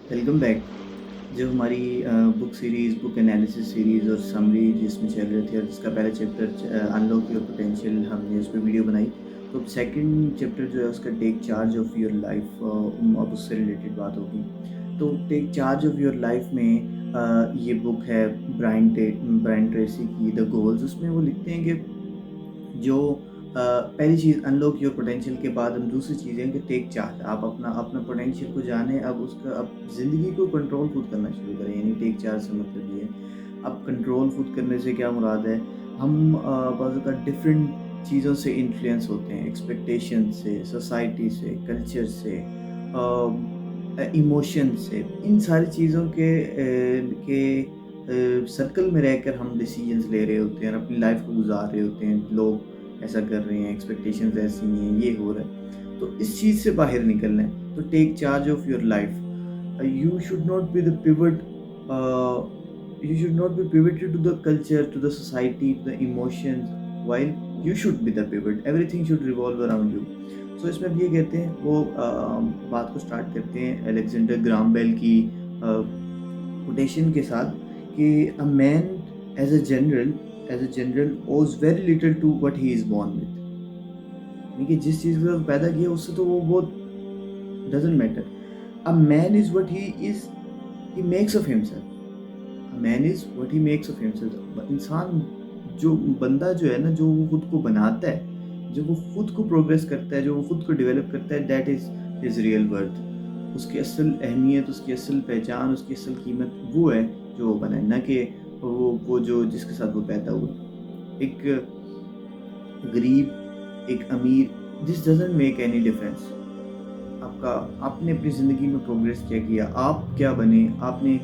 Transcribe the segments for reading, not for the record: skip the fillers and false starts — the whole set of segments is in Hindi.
Welcome back. जो हमारी book series, book analysis series और समरी जिसमें चल रहे थे और जिसका पहला चैप्टर अनलॉक योर पोटेंशियल, हमने उस पे वीडियो बनाई। तो अब सेकंड चैप्टर जो है उसका take charge of your life, अब उससे रिलेटेड बात होगी। तो take charge of your life में ये बुक है ब्रायन ट्रेसी की द गोल्स। उसमें वो लिखते हैं कि जो पहली चीज़ अनलॉक योर पोटेंशियल के बाद हम दूसरी चीज़ है कि टेक चार्ज। आप अपना अपना पोटेंशियल को जानें, अब ज़िंदगी को कंट्रोल खुद करना शुरू करें। यानी टेक चार्ज से मतलब ये है, अब कंट्रोल खुद करने से क्या मुराद है, हम बाज़ अवत डिफरेंट चीज़ों से इन्फ्लुएंस होते हैं, एक्सपेक्टेशन से, सोसाइटी से, कल्चर से, इमोशन से। इन सारी चीज़ों के सर्कल में रहकर हम डिसीजंस ले रहे होते हैं और अपनी लाइफ को गुजार रहे होते हैं। लोग ऐसा कर रहे हैं, एक्सपेक्टेशंस ऐसी हैं, ये हो रहा है। तो इस चीज़ से बाहर निकलना है, तो take charge of your life. You should not be the pivot, you should not be pivoted to the culture, to the society, to the emotions, while you should be the pivot. Everything should revolve around you. So इसमें अब ये कहते हैं, वो बात को स्टार्ट करते हैं अलेक्जेंडर ग्राहम बेल की कोटेशन के साथ कि a man as a general owes very little to what he is born with. यानी कि जिस चीज़ को पैदा किया उससे तो वो बहुत doesn't matter. A man is what he is, he makes of himself. Man is what he makes of himself. इंसान, जो बंदा जो है ना, जो वो खुद को बनाता है, जो वो खुद को प्रोग्रेस करता है, जो वो खुद को डेवलप करता है, that is his real worth. उसकी असल अहमियत, उसकी असल पहचान, उसकी असल कीमत वो है जो वो बना है, ना कि वो जो जिसके साथ वो पैदा हुआ। एक गरीब, एक अमीर, this doesn't make any difference. आपका आपने अपनी ज़िंदगी में प्रोग्रेस क्या किया, आप क्या बने, आपने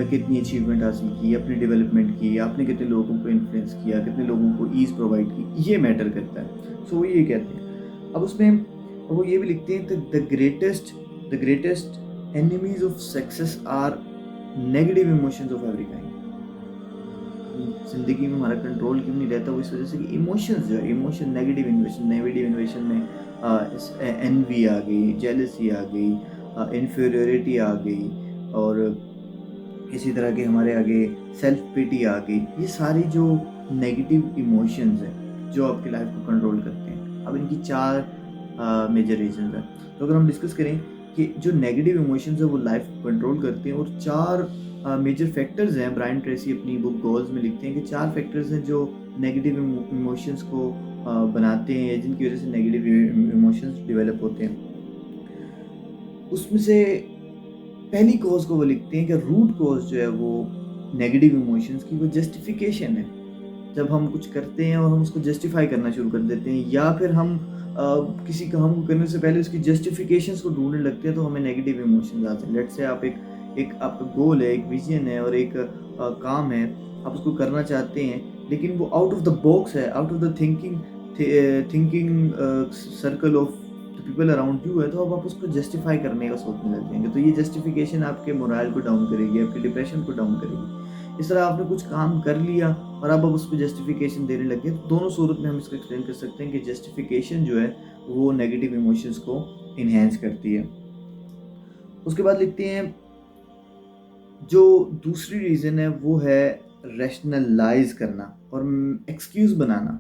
कितनी अचीवमेंट हासिल की, अपनी डेवलपमेंट की, आपने कितने लोगों को इन्फ्लुएंस किया, कितने लोगों को ईज़ प्रोवाइड की, ये मैटर करता है। सो वो ये कहते हैं। अब उसमें वो ये भी लिखते हैं, the greatest enemies of success are negative emotions of every kind. ज़िंदगी में हमारा कंट्रोल क्यों नहीं रहता, वो इस वजह से कि इमोशंस जो है, इमोशन नेगेटिव इन्वेशन में एनवी आ गई, जेलसी आ गई, इन्फीरियरिटी आ गई, और इसी तरह के हमारे आगे सेल्फ पिटी आ गई। ये सारी जो नेगेटिव इमोशंस हैं जो आपकी लाइफ को कंट्रोल करते हैं। अब इनकी चार मेजर रीजंस हैं। तो अगर हम डिस्कस करें कि जो नेगेटिव इमोशंस है वो लाइफ को कंट्रोल करते हैं, और चार मेजर फैक्टर्स हैं। ब्रायन ट्रेसी अपनी बुक गोल्स में लिखते हैं कि चार फैक्टर्स हैं जो नेगेटिव इमोशंस को बनाते हैं, या जिनकी वजह से नेगेटिव इमोशंस डेवलप होते हैं। उसमें से पहली कॉज को वो लिखते हैं कि रूट कॉज जो है वो नेगेटिव इमोशंस की वो जस्टिफिकेशन है। जब हम कुछ करते हैं और हम उसको जस्टिफाई करना शुरू कर देते हैं, या फिर हम किसी काम को करने से पहले उसकी जस्टिफिकेशंस को ढूंढने लगते हैं, तो हमें नेगेटिव इमोशंस आते हैं। लेट्स से आप एक एक आपका गोल है, एक विजन है, और एक काम है, आप उसको करना चाहते हैं, लेकिन वो आउट ऑफ द बॉक्स है, out of the thinking circle of the people around you है, तो अब आप उसको जस्टिफाई करने का सोचने लग जाएंगे। तो ये जस्टिफिकेशन आपके मोरल को डाउन करेगी, आपके डिप्रेशन को डाउन करेगी। इस तरह आपने कुछ काम कर लिया और अब आप उस पर जस्टिफिकेशन देने लगे। तो दोनों सूरत में हम इसको एक्सप्लेन कर सकते हैं कि जस्टिफिकेशन जो है वो नेगेटिव इमोशंस को इन्हेंस करती है। उसके बाद लिखते हैं, जो दूसरी रीज़न है वो है रैशनलाइज करना और एक्सक्यूज बनाना।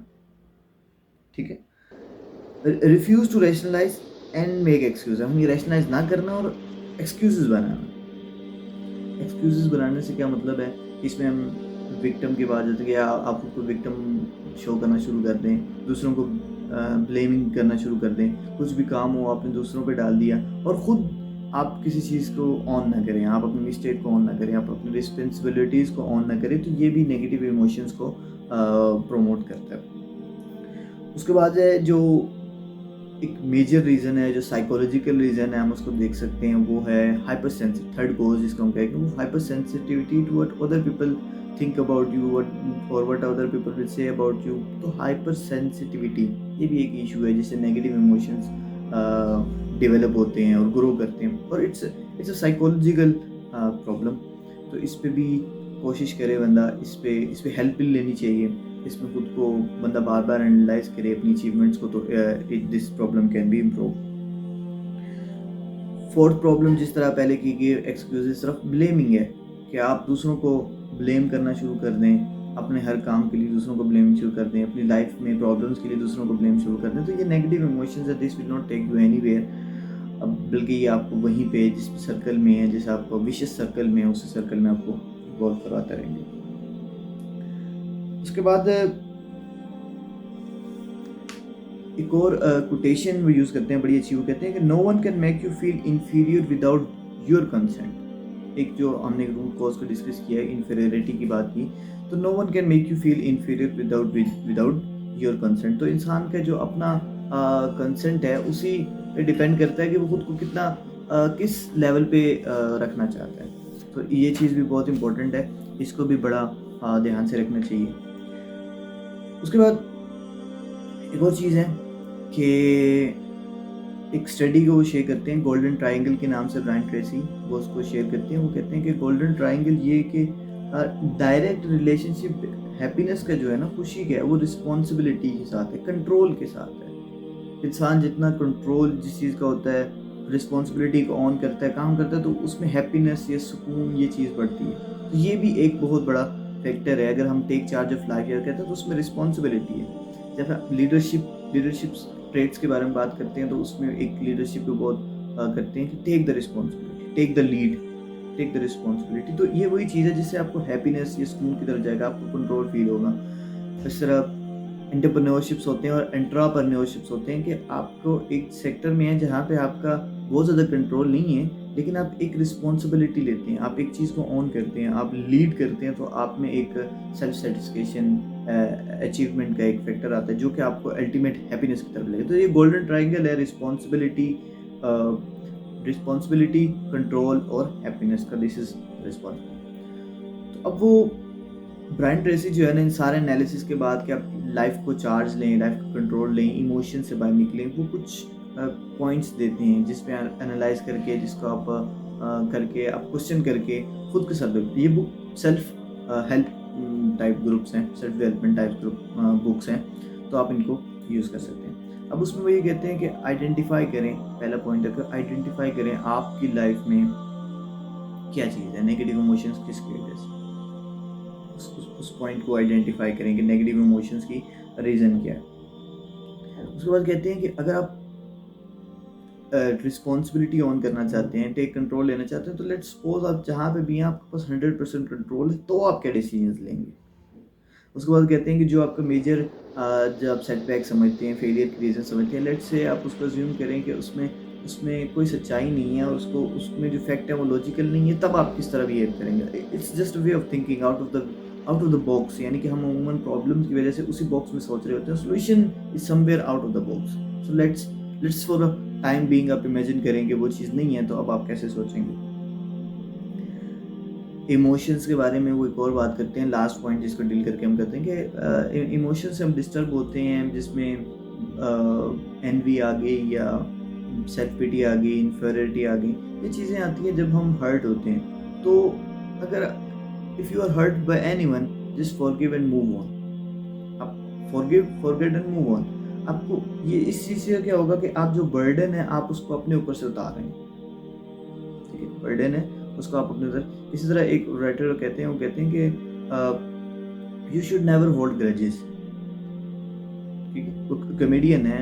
ठीक है, refuse to rationalise and make excuse. हम ये रैशनलाइज ना करना और एक्सक्यूजेस बनाना। एक्सक्यूजेस बनाने से क्या मतलब है, इसमें हम विक्टिम की बात जाती है, आप खुद को विक्टिम शो करना शुरू कर दें, दूसरों को ब्लेमिंग करना शुरू कर दें। कुछ भी काम हो आपने दूसरों पे डाल दिया, और ख़ुद आप किसी चीज़ को ऑन ना करें, आप अपनी मिस्टेक को ऑन ना करें, आप अपनी रिस्पॉन्सिबिलिटीज़ को ऑन ना करें। तो ये भी नेगेटिव इमोशंस को प्रमोट करता है। उसके बाद है जो एक मेजर रीज़न है, जो साइकोलॉजिकल रीज़न है, हम उसको देख सकते हैं, वो है हाइपर सेंसिटिव। थर्ड कोज जिसको हम कहेंगे, वो hyper sensitivity to what other people think about you, what other people will say about you. तो हाइपर सेंसिटिविटी ये भी एक इशू है जिससे नेगेटिव इमोशंस डेवलप होते हैं और ग्रो करते हैं, और इट्स अ साइकोलॉजिकल प्रॉब्लम। तो इस पे भी कोशिश करे बंदा, इस पे हेल्प भी लेनी चाहिए, इसमें खुद को बंदा बार बार एनालाइज करे अपनी अचीवमेंट्स को, तो this problem can be improve. Fourth problem जिस तरह पहले की गई एक्सक्यूजेस सिर्फ ब्लेमिंग है कि आप दूसरों को ब्लेम करना शुरू कर दें, अपने हर काम के लिए दूसरों को ब्लेम शुरू कर दें, अपनी लाइफ में प्रॉब्लम्स के लिए दूसरों को ब्लेम शुरू कर दें। तो ये नेगेटिव इमोशंस है, this will not take you anywhere. अब बल्कि ये आपको वहीं पे जिस सर्कल में है, जैसे आप विशियस सर्कल में है, उसी सर्कल में आपको इन्वॉल्व करवाते रहेंगे। उसके बाद एक और कोटेशन वो यूज़ करते हैं, बड़ी अच्छी, वो कहते हैं कि no one can make you feel inferior without your consent. एक जो हमने रूट कॉज को डिस्कस किया है, इन्फीरियरिटी की बात की, तो no one can make you feel inferior without your consent. तो इंसान का जो अपना कंसेंट है उसी पे डिपेंड करता है कि वो खुद को कितना किस लेवल पे रखना चाहता है। तो ये चीज़ भी बहुत इंपॉर्टेंट है, इसको भी बड़ा ध्यान से रखना चाहिए। उसके बाद एक और चीज़ है कि एक स्टडी को वो शेयर करते हैं, गोल्डन ट्रायंगल के नाम से ब्रायन ट्रेसी वो उसको शेयर करते हैं। वो कहते हैं कि गोल्डन ट्रायंगल ये कि डायरेक्ट रिलेशनशिप हैप्पीनेस का जो है ना, खुशी का है, वो रिस्पॉन्सिबिलिटी के साथ है, कंट्रोल के साथ है। इंसान जितना कंट्रोल जिस चीज़ का होता है, रिस्पॉन्सिबिलिटी को ऑन करता है, काम करता है, तो उसमें हैप्पीनेस या सुकून ये चीज़ बढ़ती है। तो ये भी एक बहुत बड़ा फैक्टर है। अगर हम टेक चार्ज ऑफ लाइफ कहते हैं तो उसमें रिस्पॉन्सिबिलिटी है। जब हम लीडरशिप ट्रेट्स के बारे में बात करते हैं तो उसमें एक लीडरशिप को बहुत करते हैं कि take the responsibility, take the lead, take the responsibility. तो ये वही चीज़ है जिससे आपको हैप्पीनेस या सुकून की तरफ जाएगा, आपको कंट्रोल फील होगा। इस तरह एंटरप्रेन्योरशिप्स होते हैं और इंट्राप्रेन्योरशिप्स होते हैं कि आपको एक सेक्टर में है जहाँ पे आपका बहुत ज़्यादा कंट्रोल नहीं है, लेकिन आप एक रिस्पॉन्सिबिलिटी लेते हैं, आप एक चीज़ को ऑन करते हैं, आप लीड करते हैं, तो आप में एक सेल्फ सेटिस्फेक्शन अचीवमेंट का एक फैक्टर आता है जो कि आपको अल्टीमेट हैप्पीनेस की तरफ लेगा। तो ये गोल्डन ट्रायंगल है, रिस्पॉन्सिबिलिटी, कंट्रोल और हैप्पीनेस का, दिस इज रिस्पॉन्सिबिलिटी। तो अब वो ब्रायन ट्रेसी जो है ना, इन सारे एनालिसिस के बाद कि आप लाइफ को चार्ज लें, लाइफ को कंट्रोल लें, इमोशन से बाहर निकलें, वो कुछ पॉइंट्स देते हैं जिसमें एनालाइज करके, जिसको आप करके, आप क्वेश्चन करके खुद के साथ। ये book self help type groups हैं, self development type group books हैं, तो आप इनको यूज़ कर सकते हैं। अब उसमें वो ये कहते हैं कि आइडेंटिफाई करें, पहला पॉइंट है आइडेंटिफाई करें आपकी लाइफ में क्या चीज़ है, नेगेटिव इमोशंस किसकी वजह से, उस पॉइंट को आइडेंटिफाई करें कि नेगेटिव इमोशंस की रीज़न क्या है। उसके बाद कहते हैं कि अगर आप रिस्पॉन्सिबिलिटी ऑन करना चाहते हैं, टेक कंट्रोल लेना चाहते हैं, तो लेट्स सपोज आप जहाँ पे भी हैं आपके पास 100% कंट्रोल है, तो आप क्या डिसीजंस लेंगे। उसके बाद कहते हैं कि जो आपका मेजर जब आप सेटबैक समझते हैं, फेलियर की रीज़न समझते हैं, लेट्स से आप उसको अज्यूम करें कि उसमें कोई सच्चाई नहीं है और उसमें जो फैक्ट है वो लॉजिकल नहीं है, तब आप किस तरह बिहेव करेंगे। It's just way of thinking out of the box, यानी कि हम अमूमन प्रॉब्लम्स की वजह से उसी बॉक्स में सोच रहे होते हैं, solution is somewhere out of the box. So let's for a time being आप इमेजिन करें कि वो चीज़ नहीं है, तो अब आप कैसे सोचेंगे। इमोशंस के बारे में वो एक और बात करते हैं, लास्ट पॉइंट जिसको डील करके हम कहते हैं कि इमोशन से हम डिस्टर्ब होते हैं, जिसमें एनवी आ गई या सेल्फ पिटी आ गई, इन्फीरियरिटी आ गई, ये चीज़ें आती हैं जब हम हर्ट होते हैं। तो अगर if you are hurt by anyone, just forgive and move on. आप फॉरगेट एंड मूव ऑन। आपको ये इस चीज़ से क्या होगा कि आप जो बर्डन है आप उसको अपने ऊपर से उतार रहे हैं, ठीक है, बर्डन है उसको आप अपने ऊपर। इसी तरह एक राइटर कहते हैं, वो कहते हैं कि you should never hold grudges. ठीक है, वो कॉमेडियन है,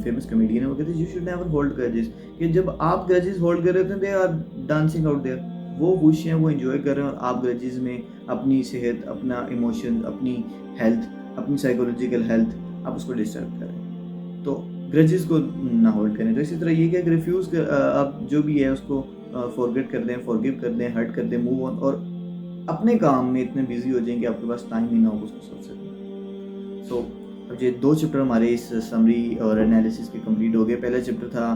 फेमस कॉमेडियन है, वो कहते हैं you should never hold grudges, कि जब आप ग्रजेस होल्ड कर रहे होते हैं, they are dancing out there, वो खुश हैं, वो एंजॉय कर रहे हैं, और आप ग्रजेस में अपनी सेहत, अपना इमोशन, अपनी हेल्थ, अपनी साइकोलॉजिकल हेल्थ, आप उसको डिस्टर्ब कर रहे हैं। तो ग्रजेस को ना होल्ड करें। तो इसी तरह ये क्या, रिफ्यूज़ कर आप जो भी है उसको फॉरगेट कर दें, फॉरगिव कर दें, हर्ट कर दें, मूव ऑन, और अपने काम में इतने बिजी हो जाएं कि आपके पास टाइम ही ना हो उसको सोच सकें। सो अब ये 2 चैप्टर हमारे इस समरी और एनालिसिस के कंप्लीट हो गए। पहला चैप्टर था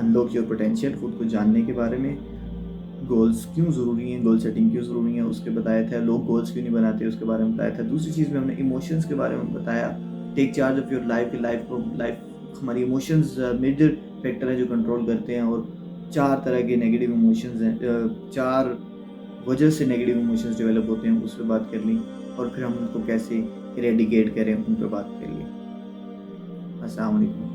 अनलॉक योर पोटेंशियल, खुद को जानने के बारे में, गोल्स क्यों ज़रूरी हैं, गोल सेटिंग क्यों ज़रूरी है उसके बताया था, लोग गोल्स क्यों नहीं बनाते उसके बारे में बताया था। दूसरी चीज़ में हमने इमोशंस के बारे में बताया, take charge of your life हमारी इमोशंस मेजर फैक्टर है जो कंट्रोल करते हैं, और 4 तरह के नेगेटिव इमोशंस हैं, 4 वजह से नेगेटिव इमोशंस डेवलप होते हैं, उस पर बात कर ली, और फिर हम उनको कैसे इरेडिकेट करें उन पर बात कर ली। अस्सलाम वालेकुम।